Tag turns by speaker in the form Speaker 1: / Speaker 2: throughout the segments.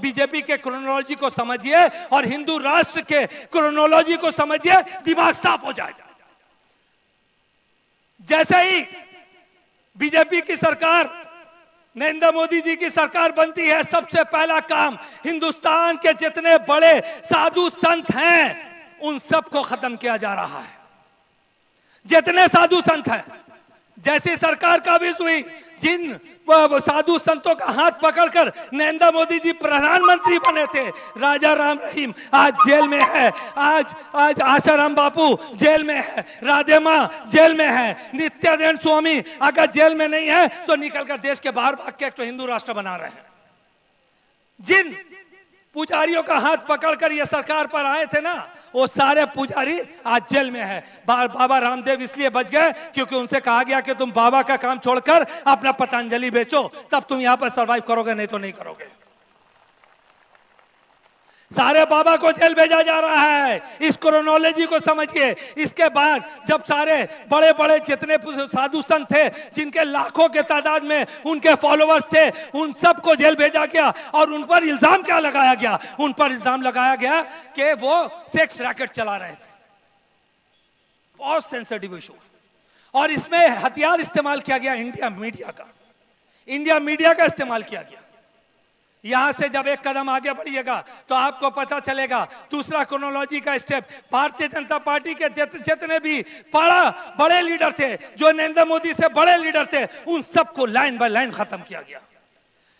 Speaker 1: BJP के chronology को समझिए और हिंदू राष्ट्र के क्रोनोलॉजी को समझिए, दिमाग साफ हो जाएगा। जैसे ही बीजेपी की सरकार, नरेंद्र मोदी जी की सरकार बनती है, सबसे पहला काम हिंदुस्तान के जितने बड़े साधु संत हैं उन सबको खत्म किया जा रहा है। जितने साधु संत हैं, जैसी सरकार काबिज हुई, जिन साधु संतों का हाथ पकड़कर नरेंद्र मोदी जी प्रधानमंत्री बने थे, राजा राम रहीम आज जेल में है, आज आशाराम बापू जेल में है, राधे माँ जेल में है, नित्यानंद स्वामी अगर जेल में नहीं है तो निकलकर देश के बाहर भाग के एक तो हिंदू राष्ट्र बना रहे हैं। जिन पुजारियों का हाथ पकड़कर ये सरकार पर आए थे ना, वो सारे पुजारी आज जेल में है। बाबा रामदेव इसलिए बच गए क्योंकि उनसे कहा गया कि तुम बाबा का काम छोड़कर अपना पतंजलि बेचो, तब तुम यहां पर सरवाइव करोगे, नहीं तो नहीं करोगे। सारे बाबा को जेल भेजा जा रहा है। इस क्रोनोलॉजी को समझिए। इसके बाद जब सारे बड़े बड़े जितने साधु संत थे, जिनके लाखों के तादाद में उनके फॉलोअर्स थे, उन सबको जेल भेजा गया और उन पर इल्जाम क्या लगाया गया? उन पर इल्जाम लगाया गया कि वो सेक्स रैकेट चला रहे थे। बहुत सेंसिटिव इशू। और इसमें हथियार इस्तेमाल किया गया इंडिया मीडिया का इस्तेमाल किया गया। यहां से जब एक कदम आगे बढ़िएगा तो आपको पता चलेगा दूसरा क्रोनोलॉजी का स्टेप। भारतीय जनता पार्टी के जितने भी बड़े लीडर थे, जो नरेंद्र मोदी से बड़े लीडर थे, उन सबको लाइन बाय लाइन खत्म किया गया।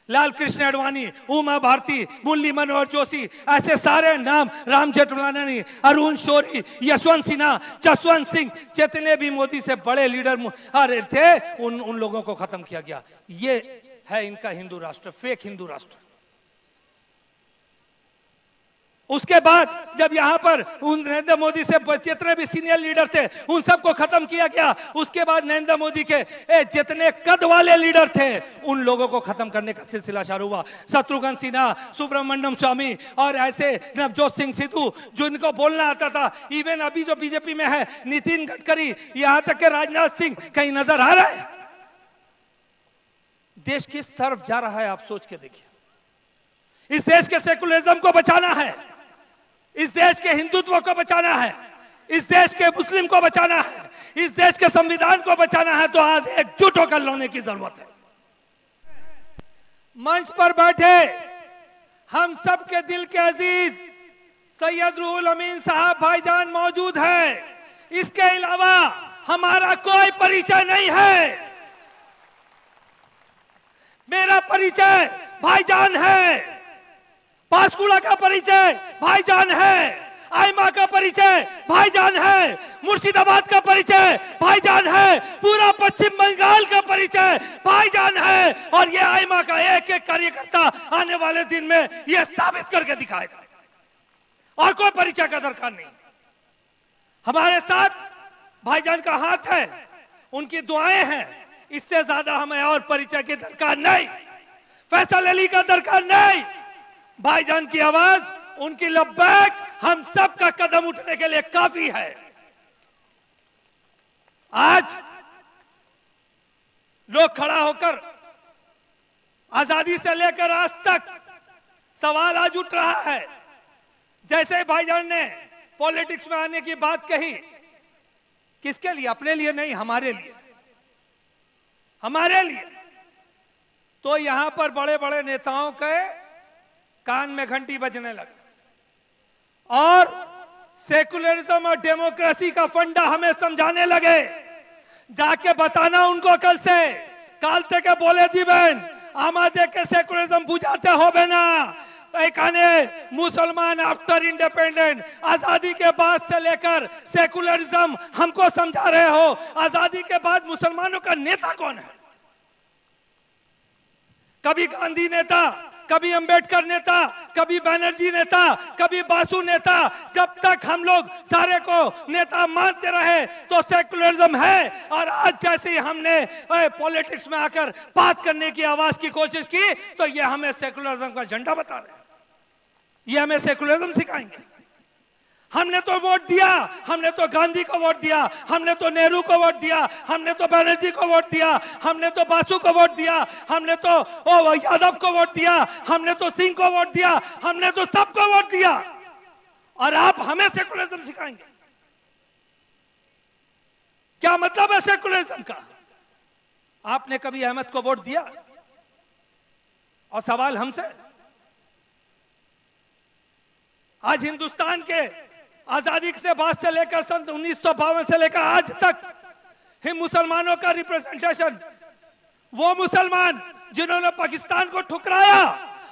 Speaker 1: लाल कृष्ण आडवाणी, उमा भारती, मुरली मनोहर जोशी, ऐसे सारे नाम, राम जेठमलानी, अरुण शौरी, यशवंत सिन्हा, जसवंत सिंह, जितने भी मोदी से बड़े लीडर थे, उन लोगों को खत्म किया गया। ये है इनका हिंदू राष्ट्र, फेक हिंदू राष्ट्र। उसके बाद जब यहां पर नरेंद्र मोदी से जितने भी सीनियर लीडर थे, उन सबको खत्म किया गया। उसके बाद नरेंद्र मोदी के जितने कद वाले लीडर थे, उन लोगों को खत्म करने का सिलसिला शुरू हुआ। शत्रुघ्न सिन्हा, सुब्रमण्यम स्वामी और ऐसे नवजोत सिंह सिद्धू, जो इनको बोलना आता था। इवन अभी जो बीजेपी में है, नितिन गडकरी, यहां तक के राजनाथ सिंह, कहीं नजर आ रहा है? देश किस तरफ जा रहा है आप सोच के देखिए। इस देश के सेकुलरिज्म को बचाना है, इस देश के हिंदुत्व को बचाना है, इस देश के मुस्लिम को बचाना है, इस देश के संविधान को बचाना है, तो आज एकजुट होकर लड़ने की जरूरत है। मंच पर बैठे हम सब के दिल के अजीज सैयद रूहुल अमीन साहब भाईजान मौजूद है। इसके अलावा हमारा कोई परिचय नहीं है। मेरा परिचय भाईजान है, पांचकुड़ा का परिचय भाईजान है, आइमा का परिचय भाईजान है, मुर्शिदाबाद का परिचय भाईजान है, पूरा पश्चिम बंगाल का परिचय भाईजान है। और ये आइमा का एक एक कार्यकर्ता आने वाले दिन में ये साबित करके दिखाएगा। और कोई परिचय का दरकार नहीं। हमारे साथ भाईजान का हाथ है, उनकी दुआएं हैं, इससे ज्यादा हमें और परिचय की दरकार नहीं, फैसल अली का दरकार नहीं। भाईजान की आवाज, उनकी लब्बैक हम सब का कदम उठने के लिए काफी है। आज लोग खड़ा होकर आजादी से लेकर आज तक सवाल आज उठ रहा है। जैसे भाईजान ने पॉलिटिक्स में आने की बात कही, किसके लिए? अपने लिए नहीं, हमारे लिए, हमारे लिए। तो यहां पर बड़े बड़े नेताओं के कान में घंटी बजने लगे और सेकुलरिज्म और डेमोक्रेसी का फंडा हमें समझाने लगे। जाके बताना उनको कल से, कालते के बोले दिबेन आमादे के सेकुलरिज्म बुझाते हो बेना। एकाने मुसलमान आफ्टर इंडिपेंडेंट, आजादी के बाद से लेकर सेकुलरिज्म हमको समझा रहे हो। आजादी के बाद मुसलमानों का नेता कौन है? कभी गांधी नेता, कभी अंबेडकर नेता, कभी बैनर्जी नेता, कभी बासु नेता। जब तक हम लोग सारे को नेता मानते रहे तो सेकुलरिज्म है। और आज जैसे ही हमने पॉलिटिक्स में आकर बात करने की आवाज की कोशिश की, तो ये हमें सेकुलरिज्म का झंडा बता रहे हैं, ये हमें सेकुलरिज्म सिखाएंगे। हमने तो वोट दिया, हमने तो गांधी को वोट दिया, हमने तो नेहरू को वोट दिया, हमने तो बनर्जी को वोट दिया, हमने तो बासु को वोट दिया, हमने तो यादव को वोट दिया, हमने तो सिंह को वोट दिया, हमने तो सबको वोट दिया। और आप हमें सेकुलरिज्म सिखाएंगे? क्या मतलब है सेकुलरिज्म का? आपने कभी अहमद को वोट दिया? और सवाल हमसे, आज हिंदुस्तान के आजादी से बाद से लेकर सन 1952 से लेकर आज तक हिंद मुसलमानों का रिप्रेजेंटेशन, वो मुसलमान जिन्होंने पाकिस्तान को ठुकराया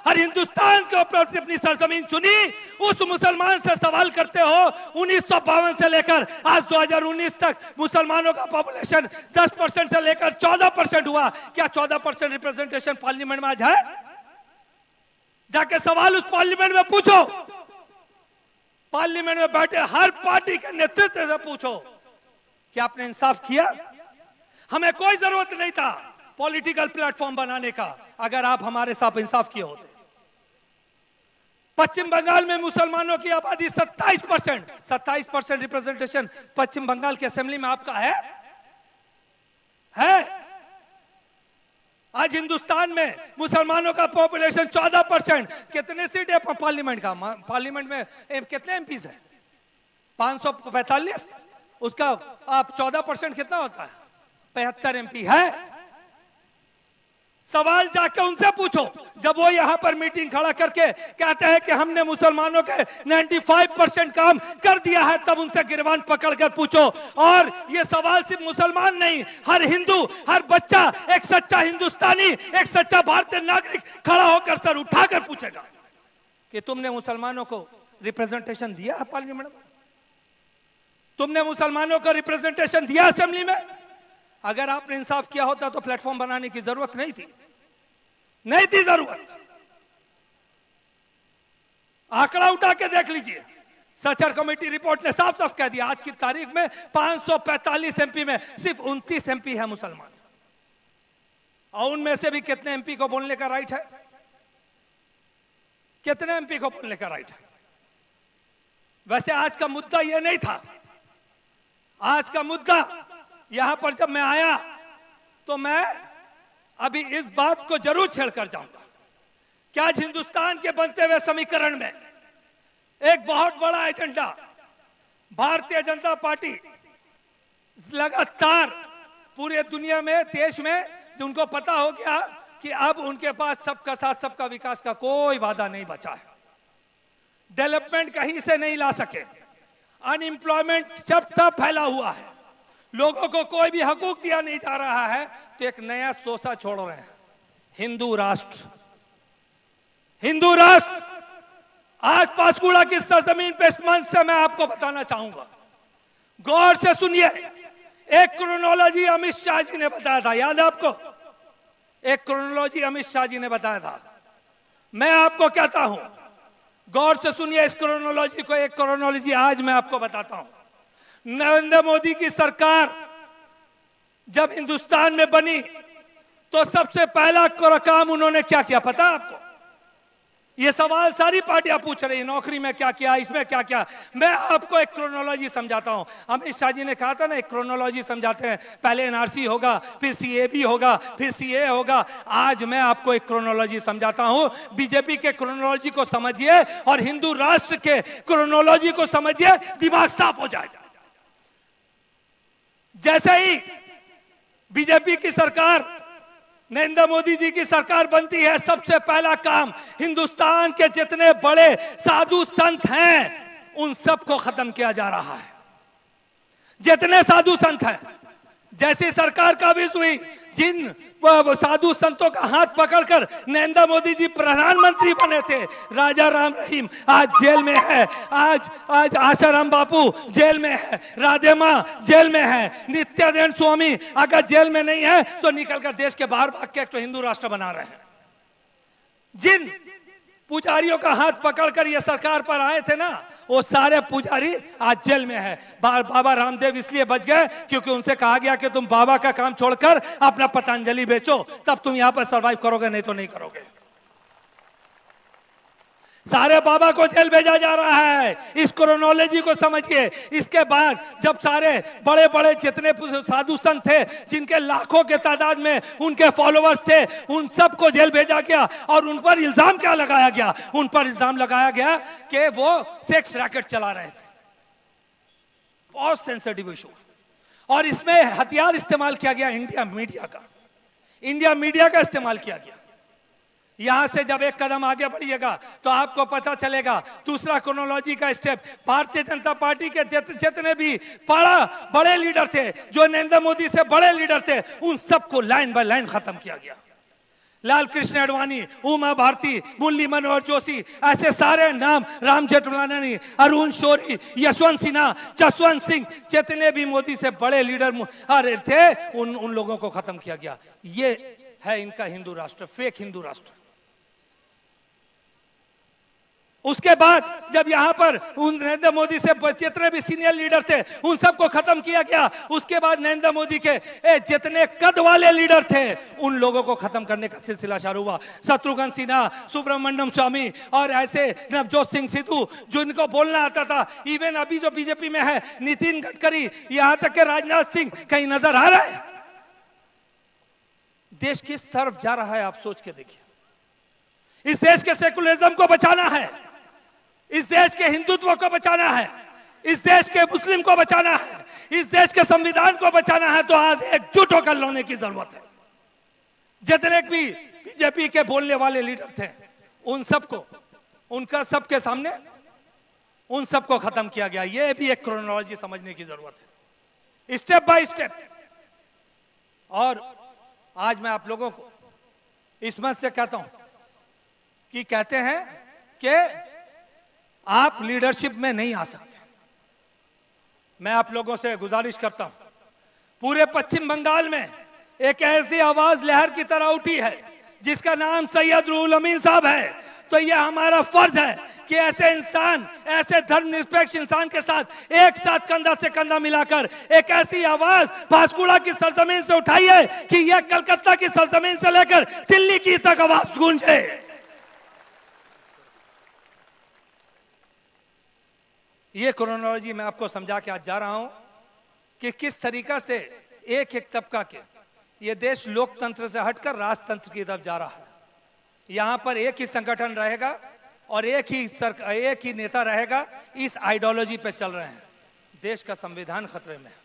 Speaker 1: और हिंदुस्तान के ऊपर अपनी सरजमीन चुनी, उस मुसलमान से सवाल करते हो 1952 से लेकर आज 2019 तक मुसलमानों का पॉपुलेशन 10% से लेकर 14% हुआ। क्या 14% रिप्रेजेंटेशन पार्लियामेंट में आज है? जाके सवाल उस पार्लियामेंट में पूछो, पार्लियामेंट में बैठे हर पार्टी के नेतृत्व से पूछो कि आपने इंसाफ किया? हमें कोई जरूरत नहीं था पॉलिटिकल प्लेटफॉर्म बनाने का अगर आप हमारे साथ इंसाफ किए होते। पश्चिम बंगाल में मुसलमानों की आबादी 27% रिप्रेजेंटेशन पश्चिम बंगाल की असेंबली में आपका है। आज हिंदुस्तान में मुसलमानों का पॉपुलेशन 14%। कितने सीट है पार्लियामेंट का? पार्लियामेंट में कितने एमपीज है? 545। उसका आप 14% कितना होता है? 75 एमपी है। सवाल जाके उनसे पूछो, जब वो यहां पर मीटिंग खड़ा करके कहते हैं कि हमने मुसलमानों के 95% काम कर दिया है, तब उनसे गिरबान पकड़कर पूछो। और ये सवाल सिर्फ मुसलमान नहीं, हर हिंदू, हर बच्चा, एक सच्चा हिंदुस्तानी, एक सच्चा भारतीय नागरिक खड़ा होकर सर उठाकर पूछेगा कि तुमने मुसलमानों को रिप्रेजेंटेशन दिया है पार्लियामेंट में? तुमने मुसलमानों को रिप्रेजेंटेशन दिया असेंबली में? अगर आपने इंसाफ किया होता तो प्लेटफॉर्म बनाने की जरूरत नहीं थी जरूरत। आंकड़ा उठा के देख लीजिए, सचर कमेटी रिपोर्ट ने साफ साफ कह दिया आज की तारीख में 545 एमपी में सिर्फ 29 एमपी है मुसलमान। और उनमें से भी कितने एमपी को बोलने का राइट है? कितने एमपी को बोलने का राइट है? वैसे आज का मुद्दा यह नहीं था। आज का मुद्दा, यहां पर जब मैं आया तो मैं अभी इस बात को जरूर छेड़कर जाऊंगा कि आज हिंदुस्तान के बनते हुए समीकरण में एक बहुत बड़ा एजेंडा भारतीय जनता पार्टी लगातार पूरे दुनिया में, देश में, उनको पता हो गया कि अब उनके पास सबका साथ सबका विकास का कोई वादा नहीं बचा है। डेवलपमेंट कहीं से नहीं ला सके, अनएम्प्लॉयमेंट सब तब फैला हुआ है, लोगों को कोई भी हकूक दिया नहीं जा रहा है, तो एक नया सोचा छोड़ रहे हैं, हिंदू राष्ट्र। हिंदू राष्ट्र आज पांचकुड़ा की सरजमीन पे इस मंच से मैं आपको बताना चाहूंगा, गौर से सुनिए। एक क्रोनोलॉजी अमित शाह जी ने बताया था, याद है आपको? एक क्रोनोलॉजी अमित शाह जी ने बताया था। मैं आपको कहता हूं, गौर से सुनिए इस क्रोनोलॉजी को। एक क्रोनोलॉजी आज मैं आपको बताता हूं। नरेंद्र मोदी की सरकार जब हिंदुस्तान में बनी तो सबसे पहला काम उन्होंने क्या किया पता है आपको? ये सवाल सारी पार्टियां पूछ रही, नौकरी में क्या किया, इसमें क्या किया। मैं आपको एक क्रोनोलॉजी समझाता हूं। अमित शाह जी ने कहा था ना, एक क्रोनोलॉजी समझाते हैं, पहले एनआरसी होगा, फिर सीएबी होगा, फिर सीए होगा। आज मैं आपको एक क्रोनोलॉजी समझाता हूं। बीजेपी के क्रोनोलॉजी को समझिए और हिंदू राष्ट्र के क्रोनोलॉजी को समझिए, दिमाग साफ हो जाएगा। जैसे ही बीजेपी की सरकार, नरेंद्र मोदी जी की सरकार बनती है, सबसे पहला काम हिंदुस्तान के जितने बड़े साधु संत हैं उन सबको खत्म किया जा रहा है। जितने साधु संत हैं, जैसी सरकार काबिज हुई, जिन साधु संतों का हाथ पकड़कर नरेंद्र मोदी जी प्रधानमंत्री बने थे, राजा राम रहीम आज जेल में है, आज आशाराम बापू जेल में है, राधे माँ जेल में है, नित्यानंद स्वामी अगर जेल में नहीं है तो निकलकर देश के बाहर भाग के एक तो हिंदू राष्ट्र बना रहे हैं। जिन पुजारियों का हाथ पकड़कर ये सरकार पर आए थे ना, वो सारे पुजारी आज जेल में है। बाबा रामदेव इसलिए बच गए क्योंकि उनसे कहा गया कि तुम बाबा का काम छोड़कर अपना पतंजलि बेचो, तब तुम यहां पर सरवाइव करोगे, नहीं तो नहीं करोगे। सारे बाबा को जेल भेजा जा रहा है। इस क्रोनोलॉजी को समझिए। इसके बाद जब सारे बड़े बड़े जितने साधु संत थे, जिनके लाखों के तादाद में उनके फॉलोअर्स थे, उन सबको जेल भेजा गया। और उन पर इल्जाम क्या लगाया गया? उन पर इल्जाम लगाया गया कि वो सेक्स रैकेट चला रहे थे। बहुत सेंसिटिव इशू। और इसमें हथियार इस्तेमाल किया गया इंडिया मीडिया का। इंडिया मीडिया का इस्तेमाल किया गया। यहां से जब एक कदम आगे बढ़िएगा तो आपको पता चलेगा दूसरा क्रोनोलॉजी का स्टेप। भारतीय जनता पार्टी के जितने भी बड़े लीडर थे, जो नरेंद्र मोदी से बड़े लीडर थे, उन सबको लाइन बाय लाइन खत्म किया गया। लाल कृष्ण आडवाणी, उमा भारती, मुरली मनोहर जोशी, ऐसे सारे नाम, राम जेठमलानी, अरुण शौरी, यशवंत सिन्हा, जसवंत सिंह, जितने भी मोदी से बड़े लीडर थे, उन लोगों को खत्म किया गया। ये है इनका हिंदू राष्ट्र, फेक हिंदू राष्ट्र। उसके बाद जब यहां पर उन नरेंद्र मोदी से जितने भी सीनियर लीडर थे, उन सबको खत्म किया गया। उसके बाद नरेंद्र मोदी के जितने कद वाले लीडर थे, उन लोगों को खत्म करने का सिलसिला शुरू हुआ। शत्रुघ्न सिन्हा, सुब्रमण्यम स्वामी और ऐसे नवजोत सिंह सिद्धू, जिनको बोलना आता था। इवन अभी जो बीजेपी में है, नितिन गडकरी, यहां तक के राजनाथ सिंह, कहीं नजर आ रहा है? देश किस तरफ जा रहा है, आप सोच के देखिए। इस देश के सेकुलरिज्म को बचाना है, इस देश के हिंदुत्व को बचाना है, इस देश के मुस्लिम को बचाना है, इस देश के संविधान को बचाना है, तो आज एकजुट होकर लड़ने की जरूरत है। जितने भी बीजेपी के बोलने वाले लीडर थे, उन सबको, उनका सबके सामने उन सबको खत्म किया गया। यह भी एक क्रोनोलॉजी समझने की जरूरत है, स्टेप बाय स्टेप। और आज मैं आप लोगों को इस मत से कहता हूं कि कहते हैं कि आप लीडरशिप में नहीं आ सकते। मैं आप लोगों से गुजारिश करता हूं, पूरे पश्चिम बंगाल में एक ऐसी आवाज लहर की तरह उठी है जिसका नाम सैयद रूहुल अमीन साहब है। तो यह हमारा फर्ज है कि ऐसे इंसान, ऐसे धर्मनिरपेक्ष इंसान के साथ एक साथ कंधा से कंधा मिलाकर एक ऐसी आवाज पांशकुड़ा की सरजमीन से उठाइए कि यह कलकत्ता की सरजमीन से लेकर दिल्ली की तक आवाज गूंजे। ये क्रोनोलॉजी मैं आपको समझा के आज जा रहा हूं कि किस तरीका से एक एक तबका के ये देश लोकतंत्र से हटकर राजतंत्र की तरफ जा रहा है। यहां पर एक ही संगठन रहेगा और एक ही नेता रहेगा। इस आइडियोलॉजी पे चल रहे हैं। देश का संविधान खतरे में है।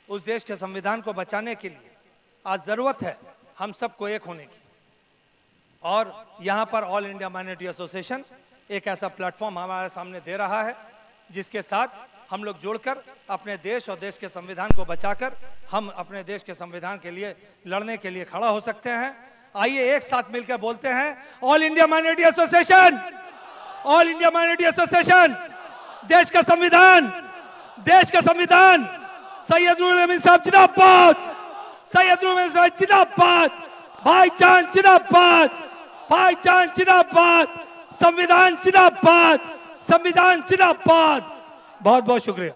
Speaker 1: उस देश के संविधान को बचाने के लिए आज जरूरत है हम सबको एक होने की। और यहां पर ऑल इंडिया माइनॉरिटी एसोसिएशन एक ऐसा प्लेटफॉर्म हमारे सामने दे रहा है जिसके साथ हम लोग जुड़कर अपने देश और देश के संविधान को बचाकर हम अपने देश के संविधान के लिए लड़ने के लिए खड़ा हो सकते हैं। आइए एक साथ मिलकर बोलते हैं, all India minority association, all India minority association, देश का संविधान, देश का संविधान, सैयद रूहुल अमीन साहब जिंदाबाद, सैयद रूहुल अमीन साहब जिंदाबाद, भाईजान जिंदाबाद, भाईजान जिंदाबाद, संविधान जिंदाबाद, संविधान जिंदाबाद। बहुत बहुत शुक्रिया।